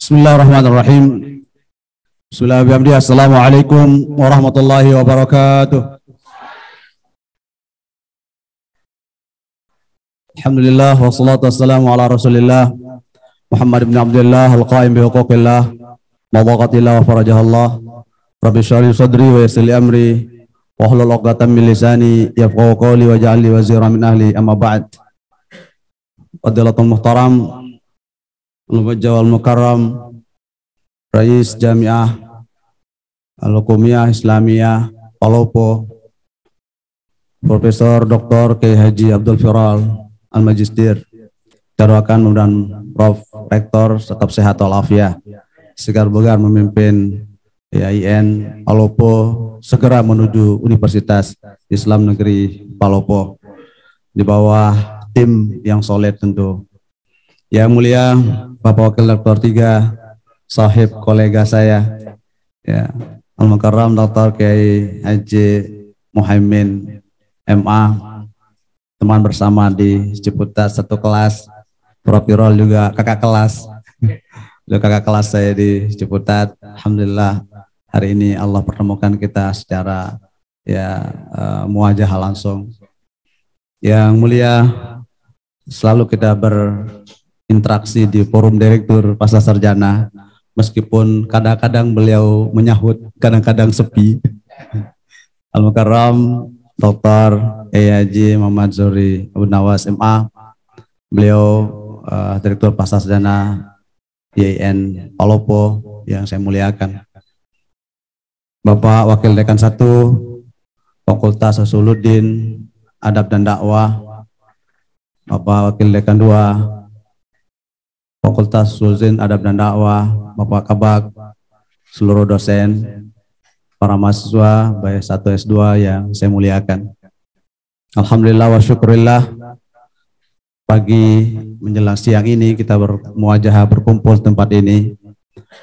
Bismillahirrahmanirrahim. Bismillahirrahmanirrahim. Assalamualaikum warahmatullahi wabarakatuh. Alhamdulillah wassalatu wassalamu ala Rasulillah Muhammad ibn Abdullah al-qaim bi huquqillah wa dhaqatillah wa farajahallah. Rabbi shrah li sadri wa yassir li amri wa hlul 'uqdatam min lisani yafqahu qawli waj'al li waziran min ahli, amma ba'd. Fadilatul muhtaram al-mujawwal mukarram Rais Jamiah Al-Hukumiyah Islamiyah Palopo, Profesor Dr. Kiai Haji Abdul Firal Al-Majistir, Darwakan dan Prof. Rektor tetap sehat walafiat, segar bugar memimpin IAIN Palopo segera menuju Universitas Islam Negeri Palopo di bawah tim yang solid tentu. Yang mulia Bapak Wakil Rektor 3, sahib kolega saya, ya, Al-Mukarram Dr. Kiai Haji Muhaimin MA, teman bersama di Ciputat satu kelas, Prof. Firol juga kakak kelas, juga kakak kelas saya di Ciputat. Alhamdulillah hari ini Allah pertemukan kita secara muwajah langsung. Yang mulia, selalu kita berinteraksi di forum direktur pasca sarjana, meskipun kadang-kadang beliau menyahut, kadang-kadang sepi. Al-Mukarram Dr. Haji Muhammad Zohri Abu Nawas MA, beliau direktur pasca sarjana IAIN Palopo yang saya muliakan. Bapak Wakil Dekan 1 Fakultas Usuluddin Adab dan Dakwah, Bapak Wakil Dekan 2 Fakultas Usuluddin Adab dan Dakwah, Bapak Kabak, seluruh dosen, para mahasiswa baik 1 S2 yang saya muliakan. Alhamdulillah wa syukurillah, pagi menjelang siang ini kita bermuajah berkumpul tempat ini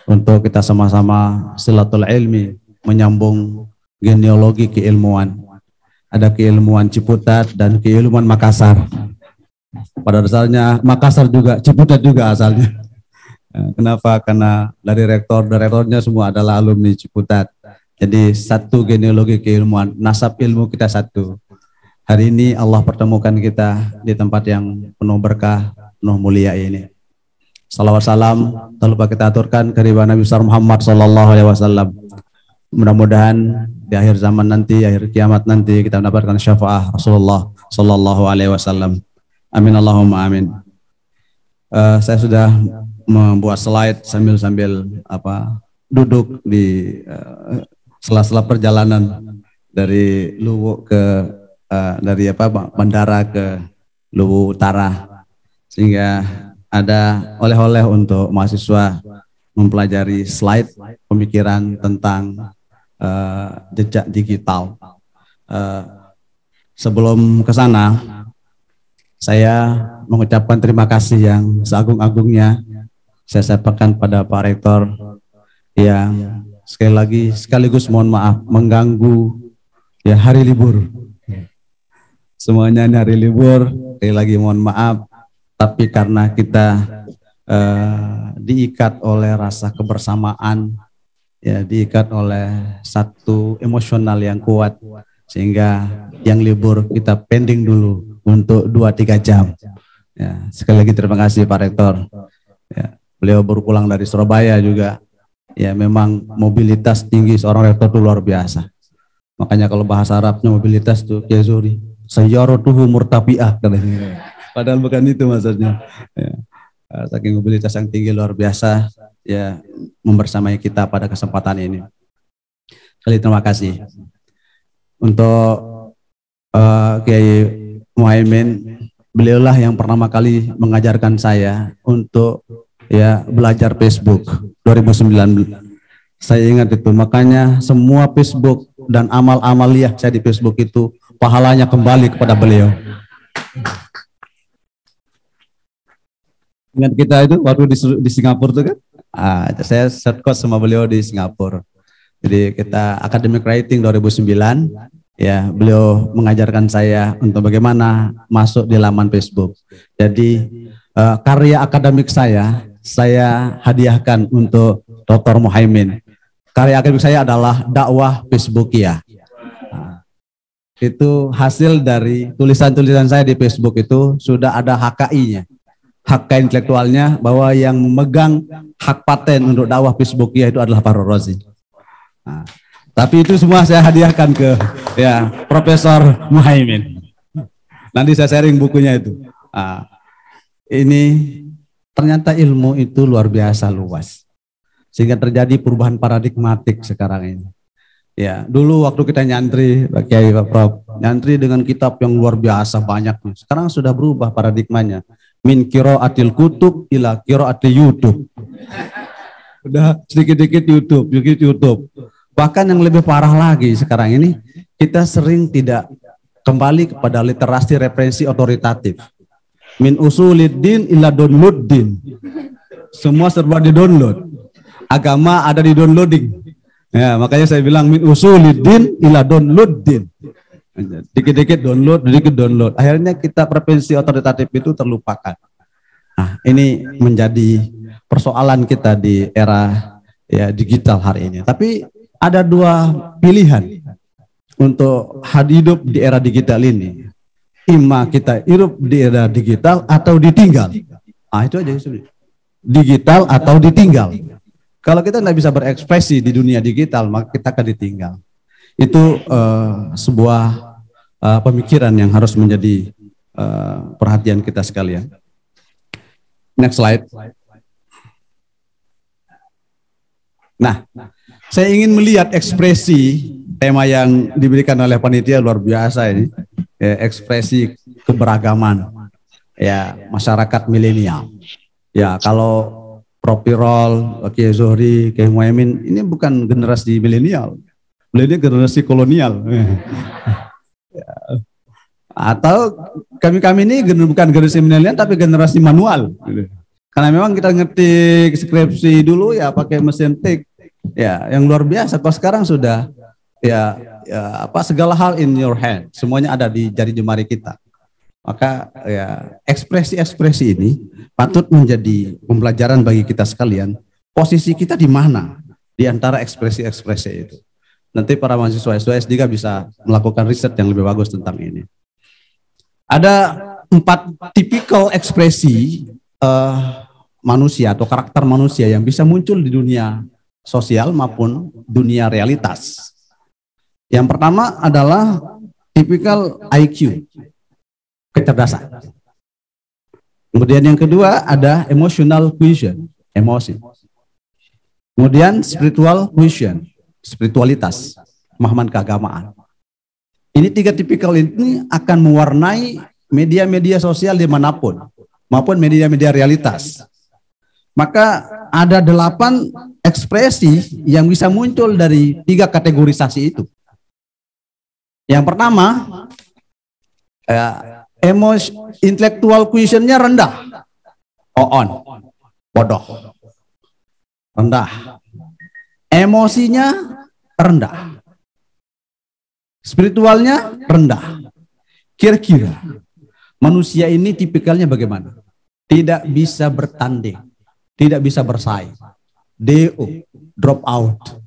untuk kita sama-sama silatul ilmi, menyambung genealogi keilmuan. Ada keilmuan Ciputat dan keilmuan Makassar. Pada dasarnya Makassar juga, Ciputat juga asalnya. Kenapa? Karena dari rektornya semua adalah alumni Ciputat. Jadi satu genealogi keilmuan, nasab ilmu kita satu. Hari ini Allah pertemukan kita di tempat yang penuh berkah, penuh mulia ini. Salawat salam tak lupa kita aturkan kehadiran Nabi besar Muhammad sallallahu alaihi wasallam. Mudah-mudahan di akhir zaman nanti, akhir kiamat nanti kita mendapatkan syafaat Rasulullah sallallahu alaihi wasallam. Amin Allahumma amin. Saya sudah membuat slide sambil duduk di sela-sela perjalanan dari Luwu ke bandara ke Luwu Utara, sehingga ada oleh-oleh untuk mahasiswa mempelajari slide pemikiran tentang jejak digital. Sebelum ke sana, saya mengucapkan terima kasih yang seagung-agungnya saya sampaikan pada Pak Rektor yang sekali lagi sekaligus mohon maaf mengganggu ya hari libur. Semuanya ini hari libur, sekali lagi mohon maaf, tapi karena kita diikat oleh rasa kebersamaan, ya, diikat oleh satu emosional yang kuat, sehingga yang libur kita pending dulu untuk 2-3 jam. Ya, sekali lagi terima kasih Pak Rektor. Ya, beliau baru pulang dari Surabaya juga. Ya, memang mobilitas tinggi seorang rektor itu luar biasa. Makanya kalau bahasa Arabnya mobilitas itu Kiai Zohri, sayyaratuhu murtafi'ah katanya. Padahal bukan itu maksudnya. Ya, saking mobilitas yang tinggi luar biasa, ya, membersamai kita pada kesempatan ini. Sekali terima kasih. Untuk Kiai Muhaimin, beliaulah yang pertama kali mengajarkan saya untuk belajar Facebook 2009. Saya ingat itu, makanya semua Facebook dan amal-amaliyah saya di Facebook itu pahalanya kembali kepada beliau. Ingat kita itu waktu di Singapura itu kan? Saya short course sama beliau di Singapura. Jadi kita academic writing 2009. Ya, beliau mengajarkan saya untuk bagaimana masuk di laman Facebook. Jadi karya akademik saya saya hadiahkan untuk Dr. Muhaimin. Karya akademik saya adalah dakwah Facebookia. Itu hasil dari tulisan-tulisan saya di Facebook, itu sudah ada HKI-nya, hak intelektualnya, bahwa yang memegang hak paten untuk dakwah Facebookia itu adalah Pak Rozi. Nah, tapi itu semua saya hadiahkan ke Profesor Muhaimin. Nanti saya sharing bukunya itu. Nah, ini ternyata ilmu itu luar biasa luas, sehingga terjadi perubahan paradigmatik sekarang ini. Ya, dulu waktu kita nyantri, Pak Kiai, Pak Prof, nyantri dengan kitab yang luar biasa banyaknya. Sekarang sudah berubah paradigmanya. Min qiraatil kutub ila qiraatil YouTube. Udah sedikit-sedikit YouTube. Bahkan yang lebih parah lagi sekarang ini, kita sering tidak kembali kepada literasi referensi otoritatif. Min usuliddin ila downloaddin. Semua serba di-download. Agama ada di downloading. Ya, makanya saya bilang min usuliddin ila downloaddin. Dikit-dikit download. Akhirnya kita referensi otoritatif itu terlupakan. Nah, ini menjadi persoalan kita di era digital hari ini. Tapi ada dua pilihan untuk hidup di era digital ini. Ima kita hidup di era digital atau ditinggal. Itu aja sebenarnya. Digital atau ditinggal. Kalau kita tidak bisa berekspresi di dunia digital, maka kita akan ditinggal. Itu sebuah pemikiran yang harus menjadi perhatian kita sekalian. Next slide. Nah, saya ingin melihat ekspresi tema yang diberikan oleh panitia luar biasa ini. Ekspresi keberagaman masyarakat milenial. Ya, kalau Prof. Pirol, Kiai Zuhri, Kiai Muhaimin, ini bukan generasi milenial, ini generasi kolonial. Atau kami ini bukan generasi milenial tapi generasi manual. Karena memang kita ngetik skripsi dulu pakai mesin tik. Ya, yang luar biasa. Kalau sekarang sudah segala hal in your hand, semuanya ada di jari jemari kita. Maka ekspresi-ekspresi ini patut menjadi pembelajaran bagi kita sekalian. Posisi kita di mana di antara ekspresi-ekspresi itu. Nanti para mahasiswa S2 S3 bisa melakukan riset yang lebih bagus tentang ini. Ada 4 tipikal ekspresi manusia atau karakter manusia yang bisa muncul di dunia sosial maupun dunia realitas. Yang pertama adalah tipikal IQ, kecerdasan. Kemudian yang kedua ada emotional quotient, emosi. Kemudian spiritual quotient, spiritualitas, pemahaman keagamaan. Ini 3 tipikal ini akan mewarnai media-media sosial dimanapun, maupun media-media realitas. Maka ada 8 ekspresi yang bisa muncul dari 3 kategorisasi itu. Yang pertama, intellectual quotient-nya rendah. Bodoh. Rendah. Emosinya rendah. Spiritualnya rendah. Kira-kira manusia ini tipikalnya bagaimana? Tidak bisa bertanding, tidak bisa bersaing. DO, drop out.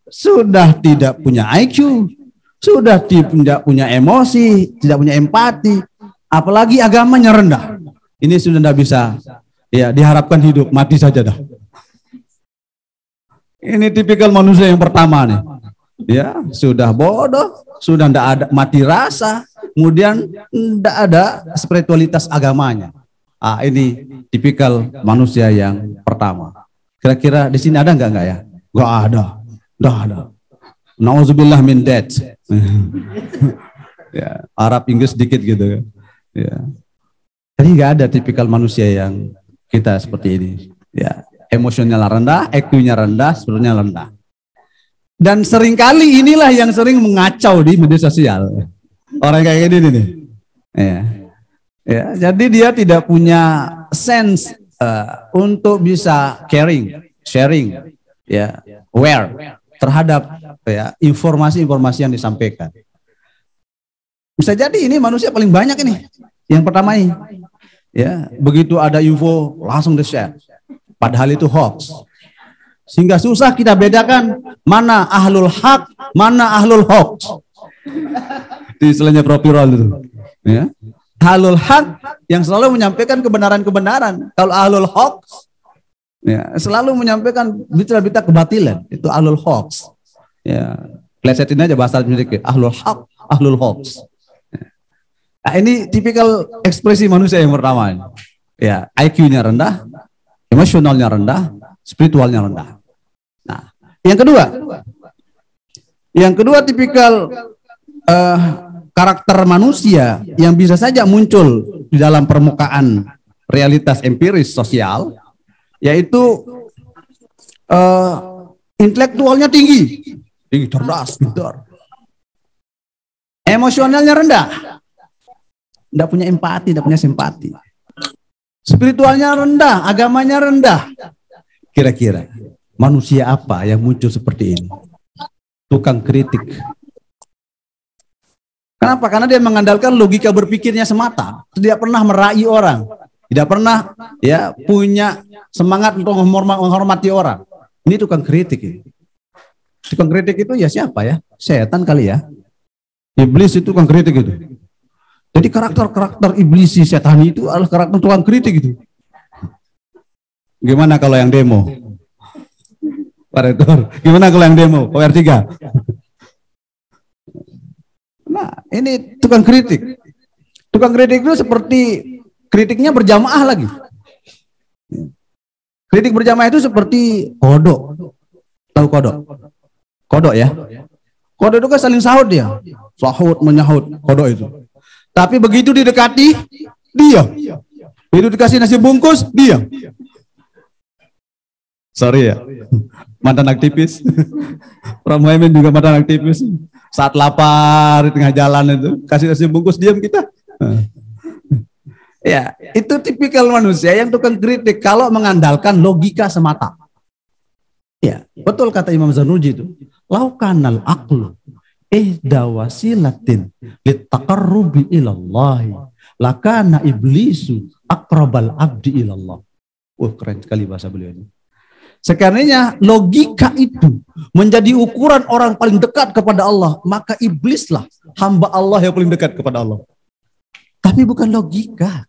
Sudah tidak punya IQ, sudah tidak punya emosi, tidak punya empati, apalagi agamanya rendah. Ini sudah tidak bisa diharapkan hidup, mati saja dah. Ini tipikal manusia yang pertama nih. Sudah bodoh, sudah tidak ada mati rasa, kemudian tidak ada spiritualitas agamanya. Ini tipikal manusia yang pertama. Kira-kira di sini ada nggak ya? Nggak ada. Nauzubillah min that. Arab Inggris dikit gitu. Jadi nggak ada tipikal manusia yang kita seperti ini. Emosional rendah, EQ-nya rendah, spiritualnya rendah. Dan seringkali inilah yang sering mengacau di media sosial. Orang kayak gini nih. Jadi dia tidak punya sense untuk bisa sharing, aware terhadap informasi-informasi yang disampaikan. Bisa jadi ini manusia paling banyak ini. Yang pertama ini. Ya, begitu ada info langsung di-share. Padahal itu hoax. Sehingga susah kita bedakan mana ahlul haq, mana ahlul hoax. Di istilahnya Prof. Viral itu. Ya. Ahlul haq yang selalu menyampaikan kebenaran-kebenaran. Kalau ahlul hoax ya, selalu menyampaikan berita-berita kebatilan. Itu ahlul hoax. Ya, plesetin aja bahasa sedikit. Ahlul haq, ahlul hoax. Nah, ini tipikal ekspresi manusia yang pertama. Ya, IQ-nya rendah, emosionalnya rendah, spiritualnya rendah. Nah, yang kedua tipikal karakter manusia yang bisa saja muncul di dalam permukaan realitas empiris sosial, yaitu intelektualnya tinggi, cerdas, pintar, emosionalnya rendah. Tidak punya empati, tidak punya simpati. Spiritualnya rendah, agamanya rendah. Kira-kira manusia apa yang muncul seperti ini? Tukang kritik. Kenapa? Karena dia mengandalkan logika berpikirnya semata. Tidak pernah meraih orang. Tidak pernah ya punya semangat untuk menghormati orang. Ini tukang kritik. Ya. Tukang kritik itu ya siapa ya? Setan kali ya. Iblis itu tukang kritik itu. Jadi karakter iblis si setan itu adalah karakter tukang kritik itu. Gimana kalau yang demo? Pak Rektor, gimana kalau yang demo? PR3. Nah, ini tukang kritik. Tukang kritik itu seperti kritiknya berjamaah lagi. Kritik berjamaah itu seperti kodok. Tahu kodok? Kodok ya? Kodok itu kan saling sahut dia. Sahut, menyahut, kodok itu. Tapi begitu didekati, dia. Begitu dikasih nasi bungkus, dia. Sorry ya, mantan aktivis. Prof. Muhammad juga mantan aktivis. Saat lapar di tengah jalan itu, kasih nasi bungkus, diam kita. Ya, itu tipikal manusia yang tukang kritik kalau mengandalkan logika semata. Ya, betul kata Imam Zanuji itu. Laukanal aqlu ihda wasilatin litaqarrubi ilallahi lakana iblisu aqrabal abdi ilallah. Keren sekali bahasa beliau ini. Sekiranya logika itu menjadi ukuran orang paling dekat kepada Allah, maka iblislah hamba Allah yang paling dekat kepada Allah. Tapi bukan logika.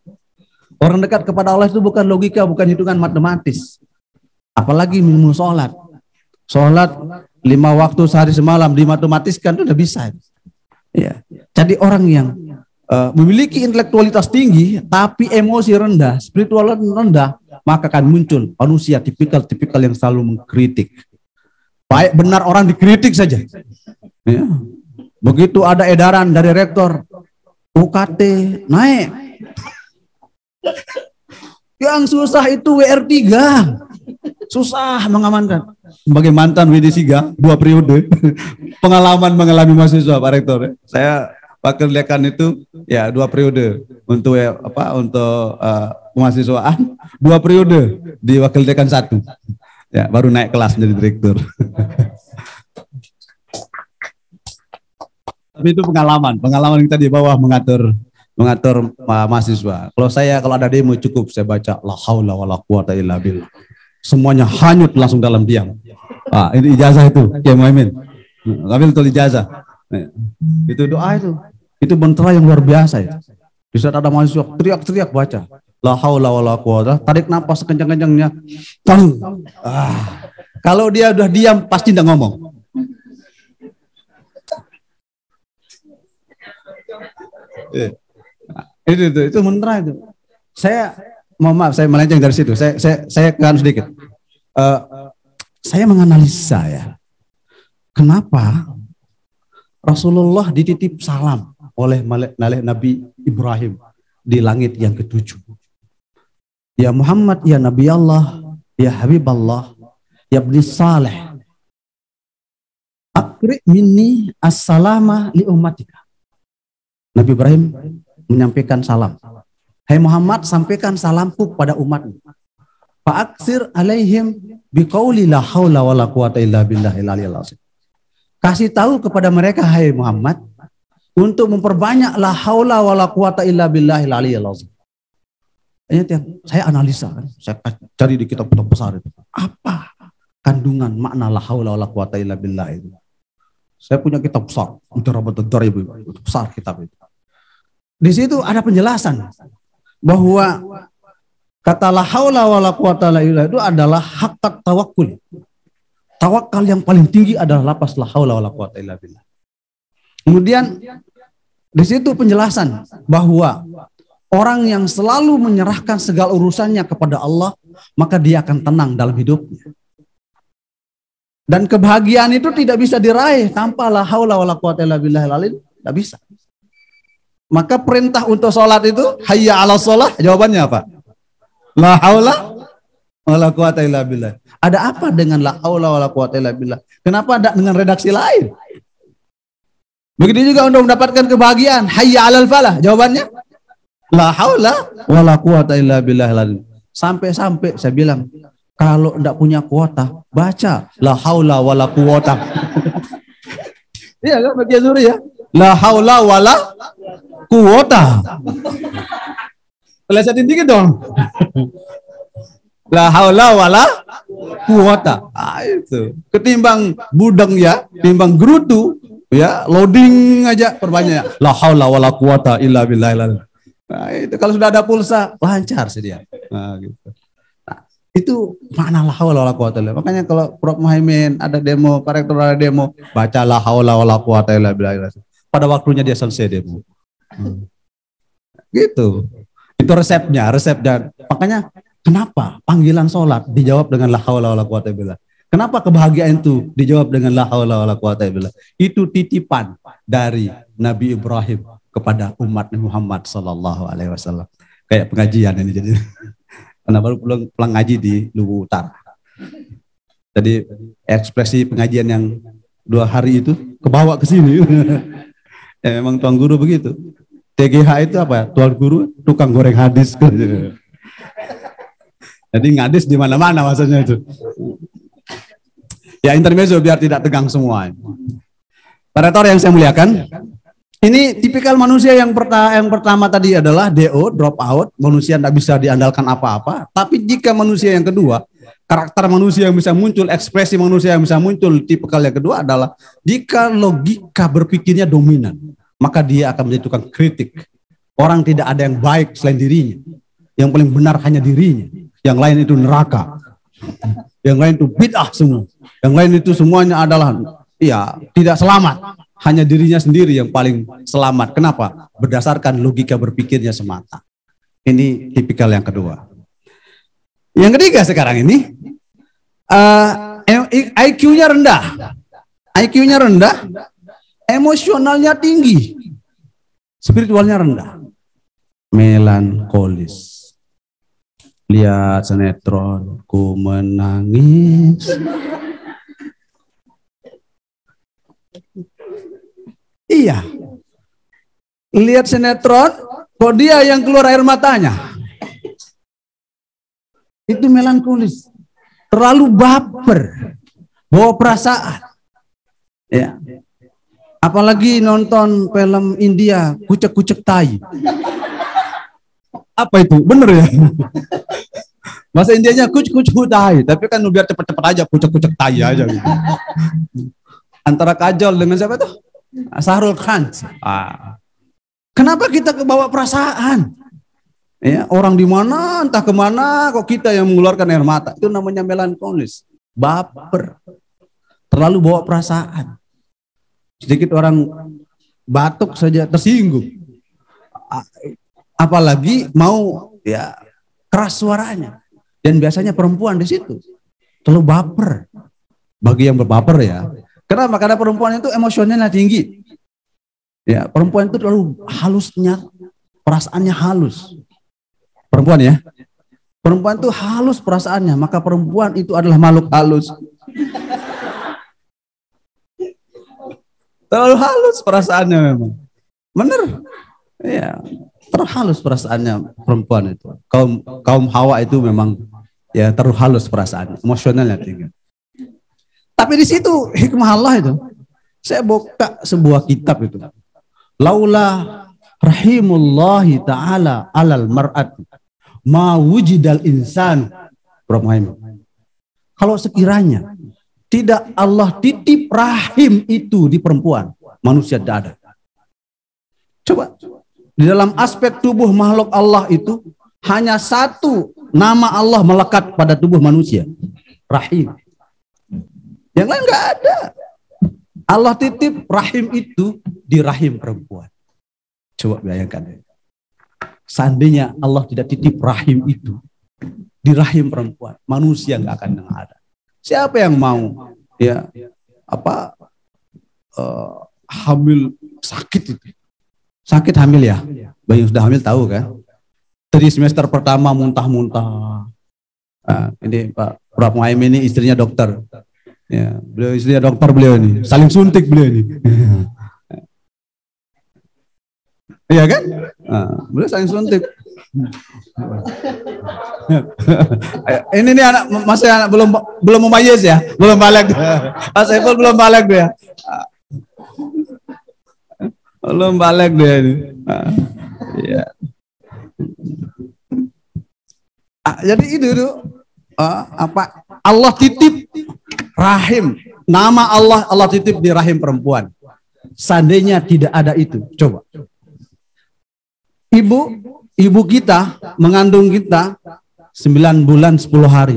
Orang dekat kepada Allah itu bukan logika, bukan hitungan matematis. Apalagi minum sholat. Sholat 5 waktu sehari semalam dimatematiskan itu udah bisa. Ya. Jadi orang yang memiliki intelektualitas tinggi tapi emosi rendah, spiritual rendah, maka akan muncul manusia tipikal yang selalu mengkritik. Baik benar orang dikritik saja. Ya. Begitu ada edaran dari rektor, UKT naik. Yang susah itu WR3. Susah mengamankan. Sebagai mantan WD3 2 periode, pengalaman mengalami mahasiswa Pak Rektor. Saya wakil dekan itu ya 2 periode untuk mahasiswaan, 2 periode di wakil dekan 1. Ya, baru naik kelas menjadi direktur. Tapi itu pengalaman kita di bawah mengatur mahasiswa. Kalau ada demo cukup saya baca la haula wala quwata illa billah. Semuanya hanyut langsung dalam diam. Ini ijazah itu, Kiai Muhammad. Ngambil tuh ijazah. Itu doa itu. Itu mentera yang luar biasa itu. Di saat ada mahasiswa teriak-teriak baca la haula wala quwata, tarik napas sekencang-kencangnya. Kalau dia udah diam pasti enggak ngomong. Itu mentera itu. Mohon maaf, saya melenceng dari situ. Saya kan sedikit. Saya menganalisa ya. Kenapa Rasulullah dititip salam oleh Nabi Ibrahim di langit yang ke-7. Ya Muhammad, ya Nabi Allah, ya Habib Allah, ya Ibni Saleh. Akri minni as-salama li ummatika. Nabi Ibrahim menyampaikan salam. Hai Muhammad, sampaikan salamku kepada umatmu. Fa'aksir alaihim biqauli la haula wala quwata illa billahil aliyil azim. Kasih tahu kepada mereka, hai Muhammad, untuk memperbanyak la haula wala quwata illa billahil aliyil azim. Saya analisa kan, saya cari di kitab-kitab besar itu. Apa kandungan makna la haula wala quwata illa billah itu? Saya punya kitab besar, besar kitab itu. Di situ ada penjelasan bahwa kata la haula wala quwata illa billah itu adalah haqqat tawakkul. Tawakal yang paling tinggi adalah lafaz la haula wala quwata illa billah. Kemudian di situ penjelasan bahwa orang yang selalu menyerahkan segala urusannya kepada Allah, maka dia akan tenang dalam hidupnya. Dan kebahagiaan itu tidak bisa diraih tanpa la haula wala quwata illa billahil aliyyil, tidak bisa. Maka perintah untuk sholat itu hayya 'alas shalah, jawabannya apa? La haula wala quwata illa billah. Ada apa dengan la haula wala quwata illa billah? Kenapa tidak dengan redaksi lain? Begitu juga untuk mendapatkan kebahagiaan, hayya 'alal falah, jawabannya la haula wala quwata illa billah. Sampai-sampai saya bilang, kalau enggak punya kuota, baca la haula wala quwata. Iya kan baca Zuri ya? La haula wala quwata. Pelesetin dikit dong. La haula wala quwata. Itu. Ketimbang budeng ya, timbang gerutu ya, loading aja perbanyak. La haula wala quwata illa billah. Nah, itu kalau sudah ada pulsa lancar sih dia. Nah, gitu. Nah, itu makna la haula wala quwata illa billah. Makanya kalau Prof Muhaimin ada demo, Pak Rektor ada demo, baca la haula wala quwata illa billah. Pada waktunya dia selesai demo. Gitu. Itu resepnya. Makanya kenapa panggilan sholat dijawab dengan la haula wala quwata illa billah? Kenapa kebahagiaan itu dijawab dengan la haula wala quwata illa billah? Itu titipan dari Nabi Ibrahim kepada umat Muhammad Sallallahu Alaihi Wasallam. Kayak pengajian ini jadi. Karena baru pulang ngaji di Luwu Utara. Jadi ekspresi pengajian yang 2 hari itu kebawa ke sini. Ya, memang tuan guru begitu. TGH itu apa? Tuan guru tukang goreng hadis. Jadi ngadis di mana-mana maksudnya itu. Ya intermezzo biar tidak tegang semua. Para rektor yang saya muliakan, ini tipikal manusia yang pertama tadi adalah DO, drop out, manusia tidak bisa diandalkan apa-apa. Tapi jika manusia yang kedua, karakter manusia yang bisa muncul, ekspresi manusia yang bisa muncul, tipikal yang kedua adalah jika logika berpikirnya dominan, maka dia akan menjadi tukang kritik. Orang tidak ada yang baik selain dirinya. Yang paling benar hanya dirinya. Yang lain itu neraka. Yang lain itu bid'ah semua. Yang lain itu semuanya adalah ya tidak selamat. Hanya dirinya sendiri yang paling selamat. Kenapa? Berdasarkan logika berpikirnya semata. Ini tipikal yang kedua. Yang ketiga sekarang ini, IQ-nya rendah. IQ-nya rendah, emosionalnya tinggi, spiritualnya rendah. Melankolis. Lihat sinetron, ku menangis. Iya. Lihat sinetron, kok dia yang keluar air matanya. Itu melankolis. Terlalu baper. Bawa perasaan. Ya. Apalagi nonton film India, kucek-kucek tai. Apa itu? Bener ya? Bahasa Indianya kucek-kucek tai. Tapi kan biar cepet-cepet aja, kucek-kucek tai aja. Gitu. Antara Kajol dengan siapa tuh? Sahrul Khan. Kenapa kita kebawa perasaan? Ya, orang di mana, entah kemana, kok kita yang mengeluarkan air mata. Itu namanya melankolis. Baper. Terlalu bawa perasaan. Sedikit orang batuk saja tersinggung. Apalagi mau ya keras suaranya. Dan biasanya perempuan di situ. Terlalu baper. Bagi yang berbaper ya. Kenapa? Karena perempuan itu emosionalnya tinggi. Ya, perempuan itu terlalu halusnya, perasaannya halus. Perempuan ya. Perempuan itu halus perasaannya, maka perempuan itu adalah makhluk halus. Terlalu halus perasaannya memang. Bener. Ya, terlalu halus perasaannya perempuan itu. Kaum Hawa itu memang ya terlalu halus perasaannya, emosionalnya tinggi. Tapi di situ hikmah Allah itu. Saya buka sebuah kitab itu. Laula rahimullahi ta'ala alal mar'at ma wujidal insan. Kalau sekiranya tidak Allah titip rahim itu di perempuan, manusia tidak ada. Coba, di dalam aspek tubuh makhluk Allah itu hanya satu nama Allah melekat pada tubuh manusia, rahim. Yang lain nggak ada. Allah titip rahim itu di rahim perempuan. Coba bayangkan. Seandainya Allah tidak titip rahim itu di rahim perempuan, manusia nggak akan ada. Siapa yang mau hamil sakit itu? Sakit hamil ya? Bayi yang sudah hamil tahu kan? Dari semester pertama muntah-muntah. Nah, ini Pak Prof. Muhammad ini istrinya dokter. Ya, beliau istrinya dokter beliau ini. Saling suntik beliau ini. Iya kan? Nah, beliau saling suntik. Ini nih anak masih anak belum memayyiz ya, belum balik. Mas Saiful belum balik dia. Belum balik dia ini. Iya. Jadi itu Allah titip rahim, nama Allah titip di rahim perempuan. Seandainya tidak ada itu, coba. Ibu kita mengandung kita 9 bulan 10 hari.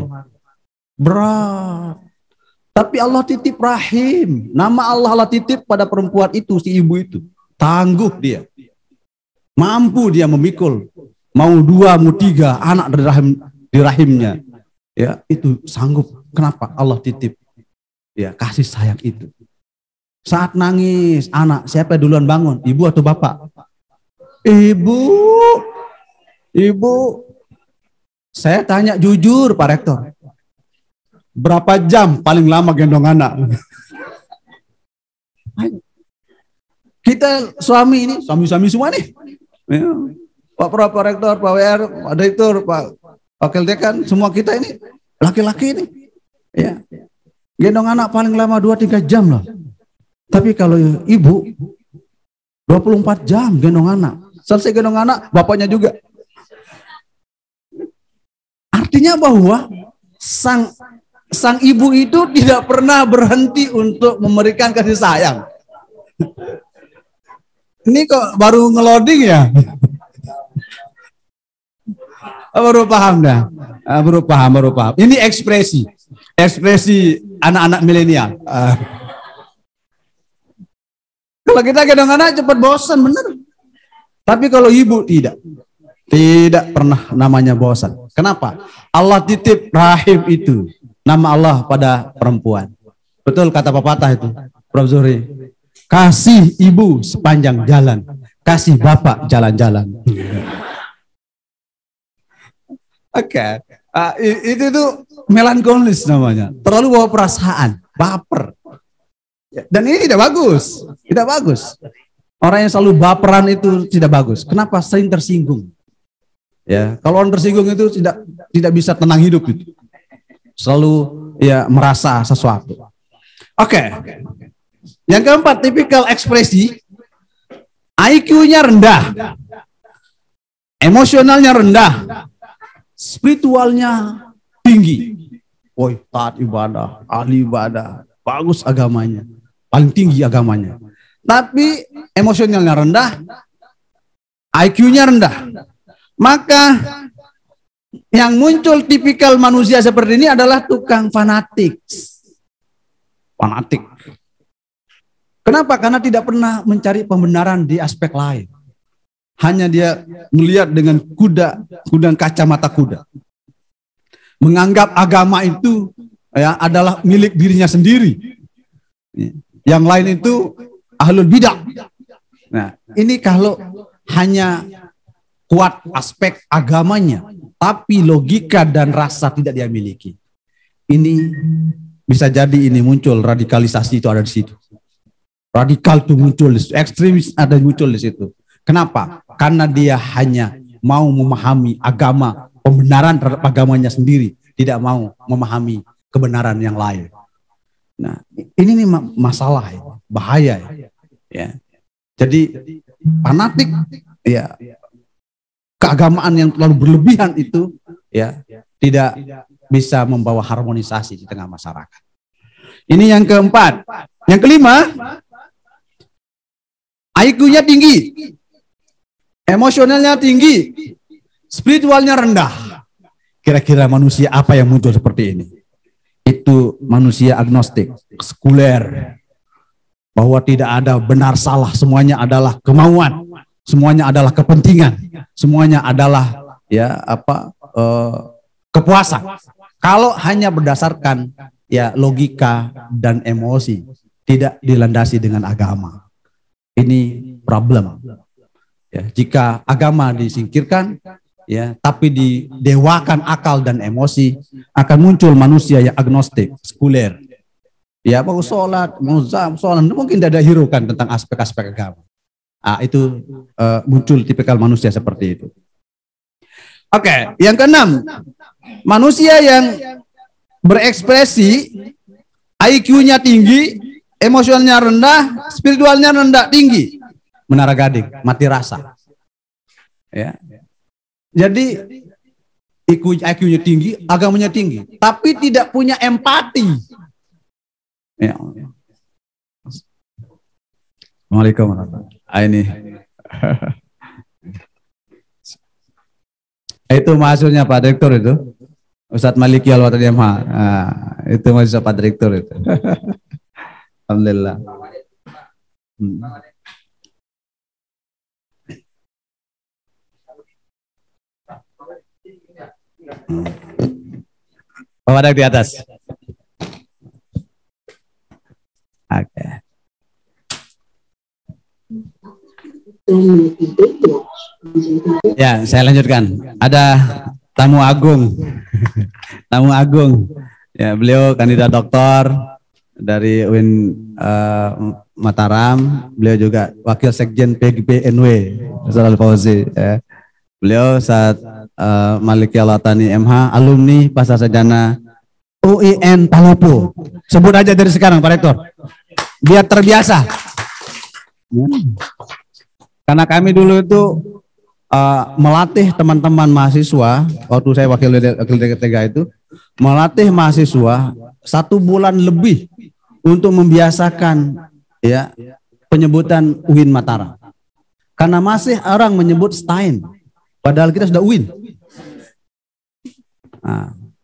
Berat. Tapi Allah titip rahim. Nama Allah titip pada perempuan itu, si ibu itu. Tangguh dia. Mampu dia memikul. Mau 2, mau 3 anak di rahimnya. Ya, itu sanggup. Kenapa? Allah titip. Ya, kasih sayang itu. Saat nangis, anak, siapa duluan bangun? Ibu atau bapak? Ibu, saya tanya jujur Pak Rektor, berapa jam paling lama gendong anak? Kita suami ini, suami-suami semua nih, ya. Pak Prof, Pak Rektor, Pak WR, Pak Direktur, Pak Wakil Dekan, semua kita ini laki-laki ini, ya, gendong anak paling lama 2-3 jam lah. Tapi kalau ibu 24 jam gendong anak. Selesai gendong anak, bapaknya juga. Artinya bahwa sang ibu itu tidak pernah berhenti untuk memberikan kasih sayang. Ini kok baru ngeloading ya? Baru paham dah. Baru paham. Ini ekspresi anak-anak milenial. Kalau kita gendong anak cepat bosan, bener. Tapi kalau ibu tidak pernah namanya bosan. Kenapa? Allah titip rahim itu, nama Allah pada perempuan. Betul kata pepatah itu, Prof. Zuhri. Kasih ibu sepanjang jalan, kasih bapak jalan-jalan. Oke. Itu tuh melankolis namanya. Terlalu bawa perasaan, baper. Dan ini tidak bagus. Orang yang selalu baperan itu tidak bagus. Kenapa? Sering tersinggung. Ya, kalau orang tersinggung itu tidak bisa tenang hidup itu. Selalu ya merasa sesuatu. Oke. Yang keempat, tipikal ekspresi IQ-nya rendah. Emosionalnya rendah. Spiritualnya tinggi. Woi, taat ibadah, ahli ibadah, bagus agamanya. Paling tinggi agamanya. Tapi emosionalnya rendah, IQ-nya rendah. Maka yang muncul tipikal manusia seperti ini adalah tukang fanatik. Kenapa? Karena tidak pernah mencari pembenaran di aspek lain. Hanya dia melihat dengan kacamata kuda. Menganggap agama itu ya adalah milik dirinya sendiri. Yang lain itu ahlul bidah. Nah, ini kalau hanya kuat aspek agamanya, tapi logika dan rasa tidak dia miliki. Ini bisa jadi ini muncul radikalisasi itu ada di situ. Radikal itu muncul di situ, ekstremis ada muncul di situ. Kenapa? Karena dia hanya mau memahami agama, pembenaran terhadap agamanya sendiri, tidak mau memahami kebenaran yang lain. Nah, ini nih masalah ya, bahaya ya. Jadi fanatik ya keagamaan yang terlalu berlebihan itu ya tidak bisa membawa harmonisasi di tengah masyarakat. Ini yang keempat. Yang kelima, IQ-nya tinggi, emosionalnya tinggi, spiritualnya rendah. Kira-kira manusia apa yang muncul seperti ini? Itu manusia agnostik, sekuler, bahwa tidak ada benar salah, semuanya adalah kemauan, semuanya adalah kepentingan, semuanya adalah kepuasan. Kalau hanya berdasarkan ya logika dan emosi, tidak dilandasi dengan agama, ini problem. Ya, jika agama disingkirkan, ya, tapi didewakan akal dan emosi, akan muncul manusia yang agnostik, sekuler. Ya, mau sholat, mau sholat, mungkin tidak ada hiraukan tentang aspek-aspek agama. Itu muncul tipikal manusia seperti itu. Oke, yang keenam, manusia yang berekspresi, IQ-nya tinggi, emosionalnya rendah, spiritualnya rendah tinggi. Menara Gading, mati rasa. Ya. Jadi IQ-nya tinggi, agamanya tinggi, tapi tidak punya empati. Ya. Assalamualaikum warahmatullahi wabarakatuh. Ini. Itu mahasiswanya Pak Direktur itu. Ustadz Maliki Al-Watani MH. Itu mahasiswa Pak Direktur itu. Alhamdulillah. Ada di atas. Oke. Ya, saya lanjutkan. Ada tamu agung. Tamu agung. Ya, beliau kandidat doktor dari UIN Mataram. Beliau juga wakil sekjen PGPNW, Ustaz Al-Fauzi. Ya. Beliau saat Maliki Al-Watani MH, alumni Pasca Sarjana UIN Palopo. Sebut aja dari sekarang Pak Rektor, biar terbiasa. Karena kami dulu itu melatih teman-teman mahasiswa, waktu saya wakil ketiga itu, melatih mahasiswa 1 bulan lebih untuk membiasakan ya penyebutan UIN Mataram. Karena masih orang menyebut Stein, padahal kita sudah UIN.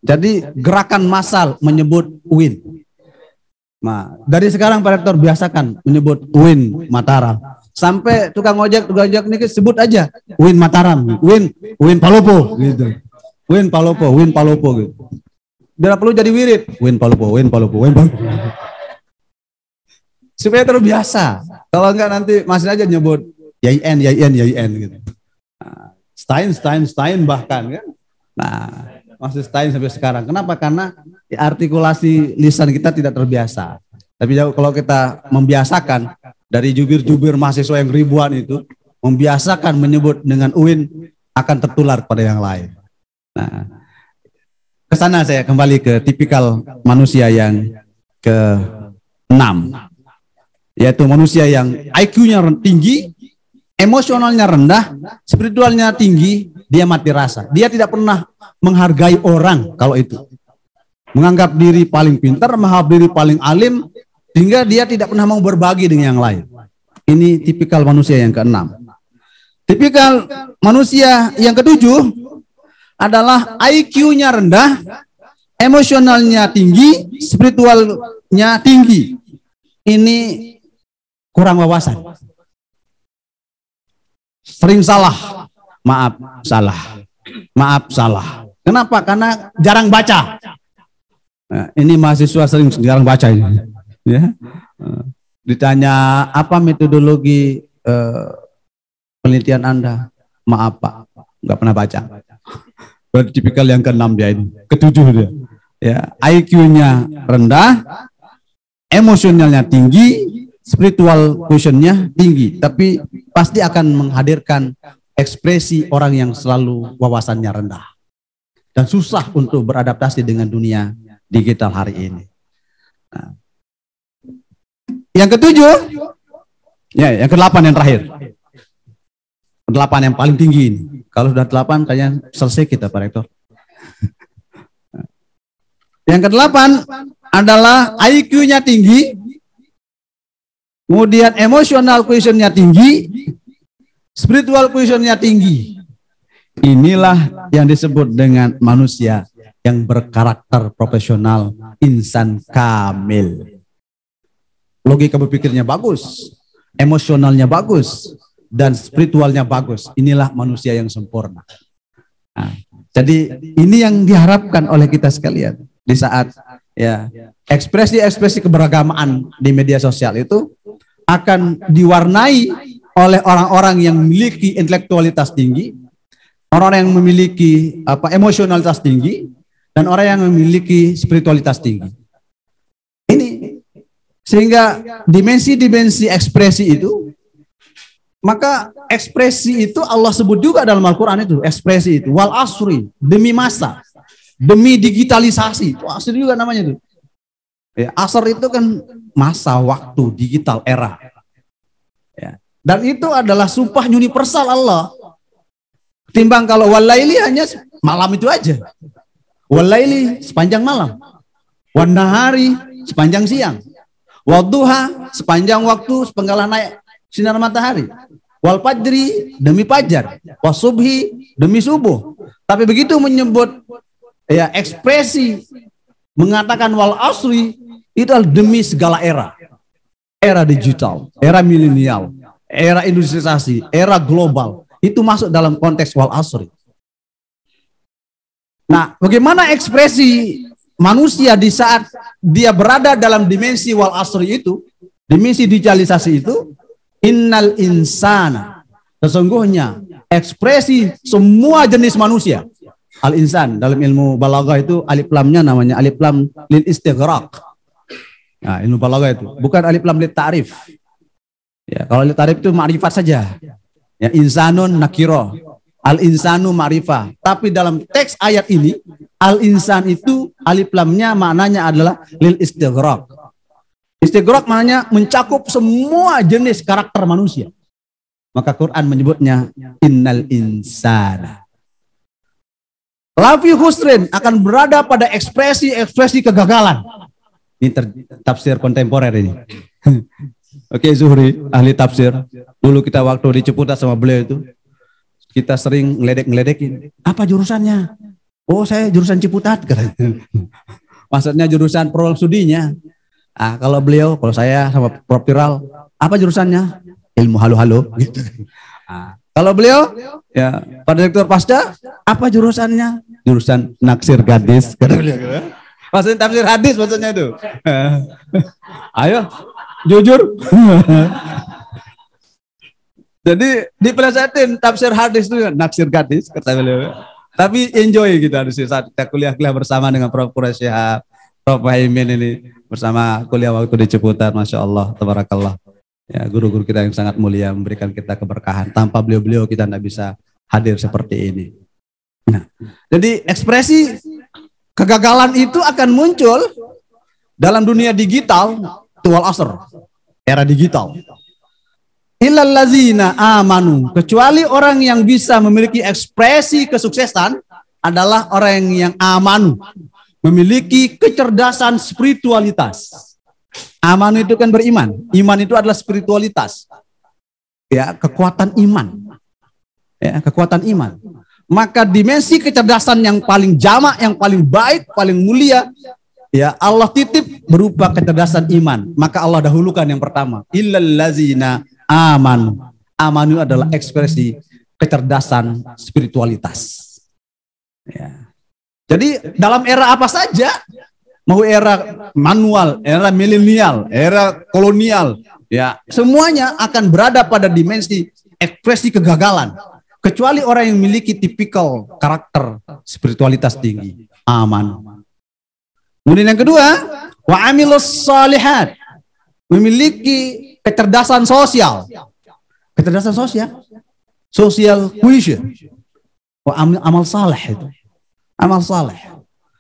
Jadi gerakan massal menyebut UIN. Nah, dari sekarang Pak Rektor biasakan menyebut UIN Mataram. Sampai tukang ojek ini sebut aja UIN Mataram, UIN Palopo gitu. UIN Palopo gitu. Biar perlu jadi wirid, UIN Palopo. Supaya terbiasa. Kalau enggak nanti masih aja nyebut YIN gitu. Stein bahkan kan. Nah, masih Stein sampai sekarang. Kenapa? Karena artikulasi lisan kita tidak terbiasa. Tapi kalau kita membiasakan dari jubir-jubir mahasiswa yang ribuan itu, membiasakan menyebut dengan UIN, akan tertular pada yang lain. Nah, ke sana saya kembali ke tipikal manusia yang ke-6, yaitu manusia yang IQ-nya tinggi, emosionalnya rendah, spiritualnya tinggi, dia mati rasa. Dia tidak pernah menghargai orang kalau itu. Menganggap diri paling pintar, menganggap diri paling alim, sehingga dia tidak pernah mau berbagi dengan yang lain. Ini tipikal manusia yang ke-6. Tipikal manusia yang ke-7 adalah IQ-nya rendah, emosionalnya tinggi, spiritualnya tinggi. Ini kurang wawasan. Sering salah. Maaf, salah. Kenapa? Karena jarang baca. Nah, ini mahasiswa jarang baca ini. Ya, ditanya apa metodologi penelitian Anda? Maaf Pak, nggak pernah baca. Berarti tipikal yang ke-6 dia ini, ke-7 dia. Ya, IQ-nya rendah, emosionalnya tinggi, spiritual quotient-nya tinggi, tapi pasti akan menghadirkan ekspresi orang yang selalu wawasannya rendah dan susah untuk beradaptasi dengan dunia digital hari ini. Nah, yang ke-7, ya, yang ke-8 yang terakhir. Ke-8 yang paling tinggi ini. Kalau sudah 8 kayaknya selesai kita Pak Rektor. Yang ke-8 adalah IQ-nya tinggi, kemudian emotional quotient-nya tinggi, spiritual quotient-nya tinggi. Inilah yang disebut dengan manusia yang berkarakter profesional, insan kamil. Logika berpikirnya bagus, emosionalnya bagus, dan spiritualnya bagus. Inilah manusia yang sempurna. Nah, jadi ini yang diharapkan oleh kita sekalian di saat ya ekspresi-ekspresi keberagaman di media sosial itu akan diwarnai oleh orang-orang yang memiliki intelektualitas tinggi, orang yang memiliki emosionalitas tinggi, dan orang yang memiliki spiritualitas tinggi. Ini sehingga dimensi-dimensi ekspresi itu, maka ekspresi itu Allah sebut juga dalam Al-Quran itu, ekspresi itu wal asri, demi masa, demi digitalisasi, itu asri juga namanya itu. Ya, asr itu kan masa, waktu, digital, era. Ya. Dan itu adalah sumpah universal Allah. Ketimbang kalau walaili hanya malam itu aja. Walaili sepanjang malam. Wanahari sepanjang siang. Wadduha sepanjang waktu sepenggalah naik sinar matahari. Wal fajri demi fajar. Wasubhi demi subuh. Tapi begitu menyebut ya ekspresi mengatakan wal asri itu adalah demi segala era. Era digital, era milenial, era industrialisasi, era global. Itu masuk dalam konteks wal asri. Nah, bagaimana ekspresi manusia di saat dia berada dalam dimensi wal asri itu, dimensi digitalisasi itu, innal insana, sesungguhnya ekspresi semua jenis manusia. Al-insan dalam ilmu balaghah itu alif lamnya namanya alif lam lil istighraq. Nah, ilmu balaghah itu bukan alif lam lil ta'rif. Ya, kalau lil ta'rif itu ma'rifat saja. Ya, insanun nakiro, al-insanu ma'rifah. Tapi dalam teks ayat ini, al-insan itu alif lamnya maknanya adalah lil istighraq. Istighraq maknanya mencakup semua jenis karakter manusia. Maka Quran menyebutnya innal insana lafi khusrin, akan berada pada ekspresi-ekspresi kegagalan. Ini tafsir kontemporer ini. Oke, Zuhri, ahli tafsir. Dulu kita waktu di Ciputat sama beliau itu, kita sering ngeledek-ngeledekin. Apa jurusannya? Oh, saya jurusan Ciputat. Maksudnya jurusan program studinya. Ah, kalau beliau, kalau saya sama Prof. Tiral, apa jurusannya? Ilmu halo-halo. Gitu. Ah. Kalau beliau, ya Pak Direktur Pasca, apa jurusannya? Jurusan naksir gadis. Kata beliau. Maksudnya tafsir hadis maksudnya itu. Ayo, jujur. Jadi dipelesetin tafsir hadis itu naksir gadis, kata beliau. Tapi enjoy kita di saat kita kuliah bersama dengan Prof. Quraisyah, Prof. Haimin ini bersama kuliah waktu di Ciputat, Masya Allah, tabarakallah. Ya, guru-guru kita yang sangat mulia memberikan kita keberkahan. Tanpa beliau-beliau kita tidak bisa hadir seperti ini. Nah, jadi ekspresi kegagalan itu akan muncul dalam dunia digital, wal asr, era digital. Illal ladzina amanu, kecuali orang yang bisa memiliki ekspresi kesuksesan adalah orang yang amanu, memiliki kecerdasan spiritualitas. Aman itu kan beriman. Iman itu adalah spiritualitas. Ya, kekuatan iman. Ya, kekuatan iman. Maka dimensi kecerdasan yang paling jamak, yang paling baik, paling mulia, ya Allah titip berupa kecerdasan iman. Maka Allah dahulukan yang pertama. Illal ladzina amanu. Amanu adalah ekspresi kecerdasan spiritualitas. Ya. Jadi dalam era apa saja, mau era manual, era milenial, era kolonial, ya semuanya akan berada pada dimensi ekspresi kegagalan. Kecuali orang yang memiliki tipikal karakter spiritualitas tinggi, aman. Kemudian yang kedua, wa amilus shalihat, memiliki kecerdasan sosial. Kecerdasan sosial, social quotient. Wa amal saleh itu. Amal saleh.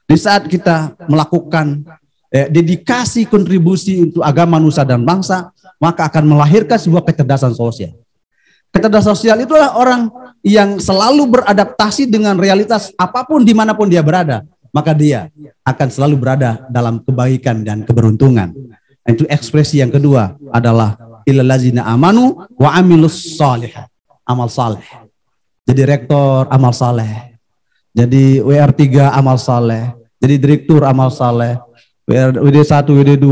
Di saat kita melakukan dedikasi kontribusi untuk agama, nusa dan bangsa, maka akan melahirkan sebuah kecerdasan sosial. Kecerdasan sosial itulah orang yang selalu beradaptasi dengan realitas apapun dimanapun dia berada. Maka dia akan selalu berada dalam kebaikan dan keberuntungan. Itu ekspresi yang kedua adalah illallazina amanu wa amilus shalihat. Amal saleh. Jadi rektor amal saleh. Jadi WR3 amal saleh. Jadi direktur amal saleh. WD1, WD2,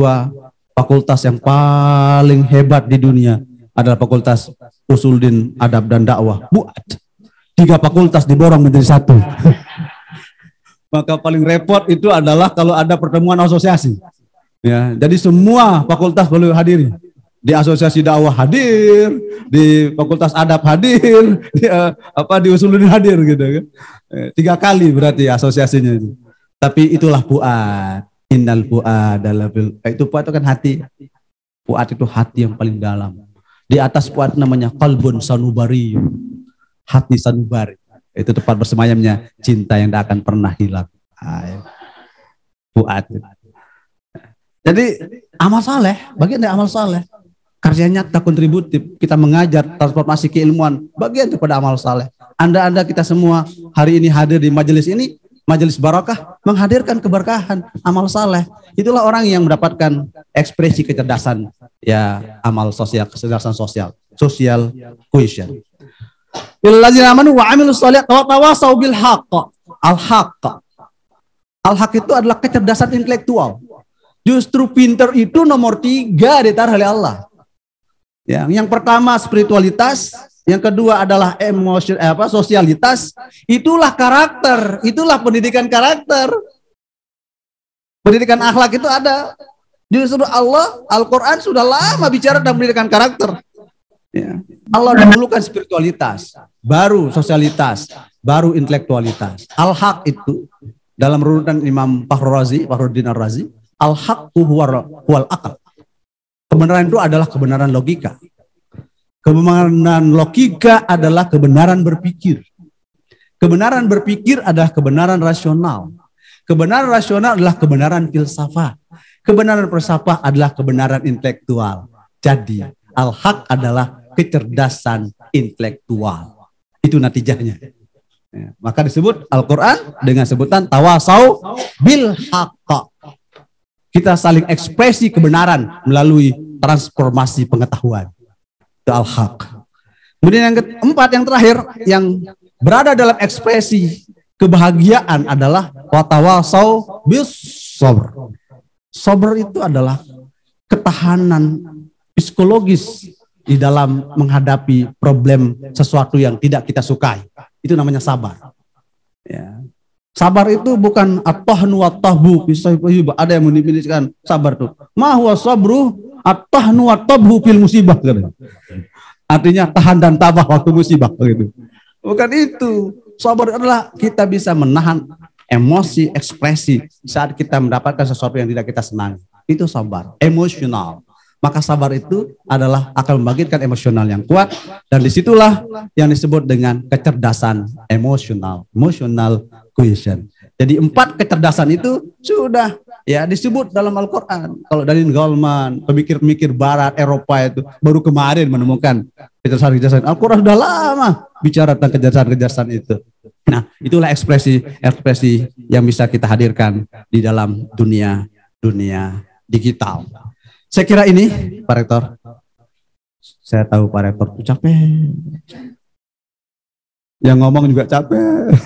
fakultas yang paling hebat di dunia adalah fakultas Usuluddin Adab dan Dakwah. Buat 3 fakultas diborong menjadi 1. Maka paling repot itu adalah kalau ada pertemuan asosiasi. Ya, jadi semua fakultas perlu hadiri. Di asosiasi dakwah hadir, di fakultas adab hadir, di Usuluddin hadir gitu kan. 3 kali berarti asosiasinya itu. Tapi itulah fuad. Innal fuad itu fuad itu kan hati. Fuad itu hati yang paling dalam. Di atas fuad namanya qalbun sanubari. Hati sanubari. Itu tempat bersemayamnya cinta yang tidak akan pernah hilang. Fuad. Jadi amal saleh, bagian dari amal saleh. Karya nyata kontributif, kita mengajar transformasi keilmuan, bagian daripada amal saleh. Anda kita semua hari ini hadir di majelis ini, majelis barakah, menghadirkan keberkahan, amal saleh. Itulah orang yang mendapatkan ekspresi kecerdasan, ya amal sosial, kecerdasan sosial, social cohesion. Illallazina amanu wa amilus shalihat wa tawasau bil haqq. Al-haqq. Al-haqq itu adalah kecerdasan intelektual. Justru pinter itu nomor 3 ditaruh oleh Allah. Ya, yang pertama spiritualitas, yang kedua adalah sosialitas, itulah karakter, itulah pendidikan karakter. Pendidikan akhlak itu ada. Justru Allah, Al-Quran sudah lama bicara tentang pendidikan karakter. Ya. Allah dahulukan spiritualitas, baru sosialitas, baru intelektualitas. Al-haq itu dalam runutan Imam Fakhruddin Ar-Razi, al-haqqu huwal aql. Kebenaran itu adalah kebenaran logika. Kebenaran logika adalah kebenaran berpikir. Kebenaran berpikir adalah kebenaran rasional. Kebenaran rasional adalah kebenaran filsafat. Kebenaran filsafat adalah kebenaran intelektual. Jadi, al-haq adalah kecerdasan intelektual. Itu natijahnya. Ya, maka disebut Al-Quran dengan sebutan tawasau bil haqq. Kita saling ekspresi kebenaran melalui transformasi pengetahuan. Itu al-haq. Kemudian yang keempat, yang terakhir, yang berada dalam ekspresi kebahagiaan adalah watawasau bis sabr. Sabr itu adalah ketahanan psikologis di dalam menghadapi problem sesuatu yang tidak kita sukai. Itu namanya sabar. Ya. Sabar itu bukan at-tahnu wat-tahbu, ada yang mendefinisikan sabar itu. Ma huwa sabru at-tahnu wat-tahbu fil musibah. Artinya tahan dan tabah waktu musibah gitu. Bukan itu. Sabar adalah kita bisa menahan emosi, ekspresi saat kita mendapatkan sesuatu yang tidak kita senangi. Itu sabar, emosional. Maka sabar itu adalah akan membangkitkan emosional yang kuat, dan disitulah yang disebut dengan kecerdasan emosional, emotional cohesion. Jadi 4 kecerdasan itu sudah ya disebut dalam Al-Quran. Kalau dari Goldman, pemikir-pemikir Barat, Eropa itu baru kemarin menemukan kecerdasan. Al-Quran sudah lama bicara tentang kecerdasan itu. Nah, itulah ekspresi yang bisa kita hadirkan di dalam dunia digital. Saya kira ini, Pak Rektor. Saya tahu Pak Rektor itu capek. Yang ngomong juga capek.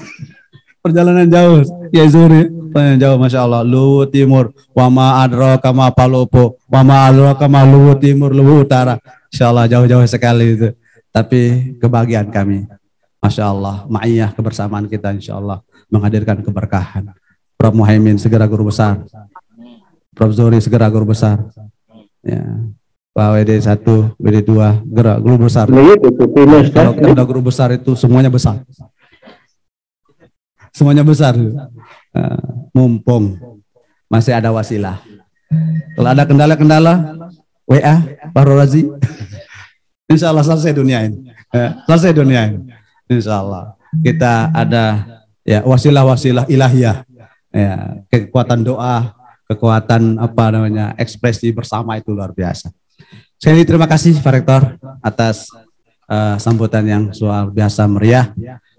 Perjalanan jauh, ya Zuri. Perjalanan jauh, Masya Allah. Luwu Timur, wama adraka ma palopo, wama adraka ma Luwu Timur, Luwu Utara. Insya Allah jauh-jauh sekali itu. Tapi kebahagiaan kami. Masya Allah, ma'iyah kebersamaan kita insya Allah menghadirkan keberkahan. Prof. Muhaimin segera guru besar. Prof. Zuri segera guru besar. Ya, Pak WD1, WD2, gerak guru besar. Kalau kita udah guru besar itu semuanya besar. Semuanya besar. Mumpung masih ada wasilah. Kalau ada kendala-kendala, WA Pak Razi. Insya Allah selesai dunia ini. Selesai dunia ini. Insya Allah. Kita ada ya wasilah-wasilah ilahiyah. Ya, kekuatan doa, kekuatan ekspresi bersama itu luar biasa. Sekali terima kasih Pak Rektor atas sambutan yang luar biasa meriah,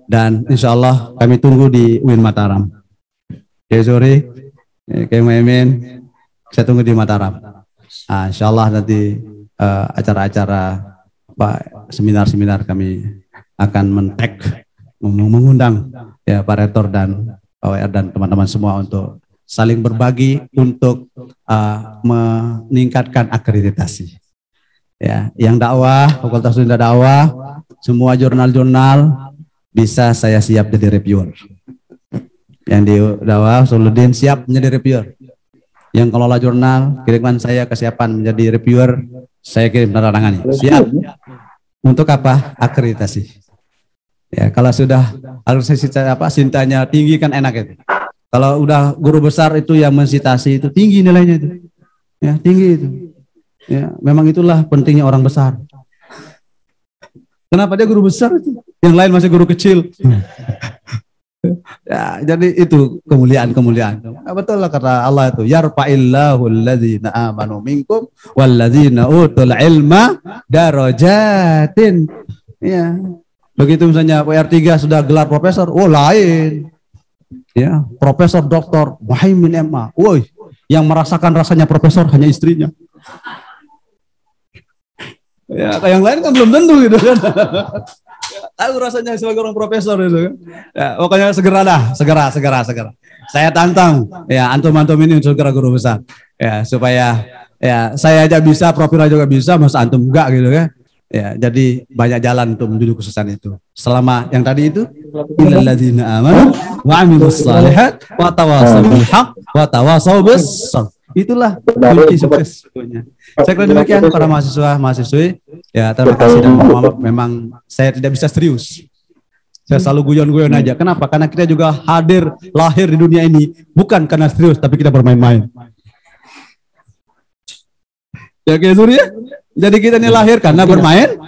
dan insya Allah kami tunggu di UIN Mataram. Oke, Zuri, Oke, Muhammad, saya tunggu di Mataram. Insya Allah nanti acara-acara seminar-seminar kami akan mengundang ya Pak Rektor dan Pak WR dan teman-teman semua untuk saling berbagi untuk meningkatkan akreditasi. Ya, yang dakwah, Fakultas Sunda Dakwah, semua jurnal-jurnal bisa saya siap jadi reviewer. Yang di dakwah Suluddin siap menjadi reviewer. Yang kelola jurnal kirimkan saya kesiapan menjadi reviewer, saya kirim tanda tangannya. Siap. Untuk apa? Akreditasi. Ya, kalau sudah akreditasi sintanya tinggi kan enak itu. Kalau udah guru besar itu yang mensitasi itu tinggi nilainya itu. Ya, tinggi itu. Ya, memang itulah pentingnya orang besar. Kenapa dia guru besar itu? Yang lain masih guru kecil. Ya, jadi itu kemuliaan. Betul lah kata Allah itu, yarfa'illahu alladzina amanu minkum walladzina utul ilma darajatin. Ya. Begitu misalnya PR3 sudah gelar profesor, lain. Ya, Profesor Dr. Muhaimin MA. Woi, yang merasakan rasanya profesor hanya istrinya. Ya, yang lain kan belum tentu gitu kan. Tahu rasanya sebagai orang profesor itu kan. Ya, pokoknya segera. Saya tantang ya antum ini segera guru besar. Ya, supaya ya saya aja bisa, Profira juga bisa, masa antum enggak gitu kan. Ya, jadi banyak jalan untuk menuju kesuksesan itu. Selama yang tadi itu illal ladzina amanu wa amilus shalihat wa tawassaw bil haqq wa tawassaw bis sabr. Itulah kunci sukses. Saya kira demikian para mahasiswa-mahasiswi. Ya, terima kasih dan mohon maaf, memang saya tidak bisa serius. Saya selalu guyon-guyon aja. Kenapa? Karena kita juga lahir di dunia ini bukan karena serius, tapi kita bermain-main. Ya, kayak Surya. Jadi kita ini lahir karena bermain,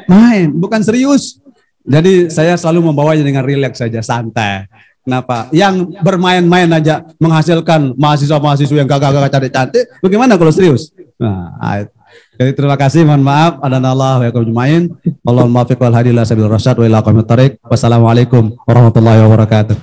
bukan serius. Jadi saya selalu membawanya dengan rileks saja, santai. Kenapa? Yang bermain-main aja menghasilkan mahasiswa-mahasiswa yang gagah-gagah cantik-cantik, bagaimana kalau serius? Nah, jadi terima kasih, mohon maaf. Adanallah wa yakum jumain. Allahumma fiq wal hadi ila sabil rasyad wa ila qamit tariq. Wassalamualaikum warahmatullahi wabarakatuh.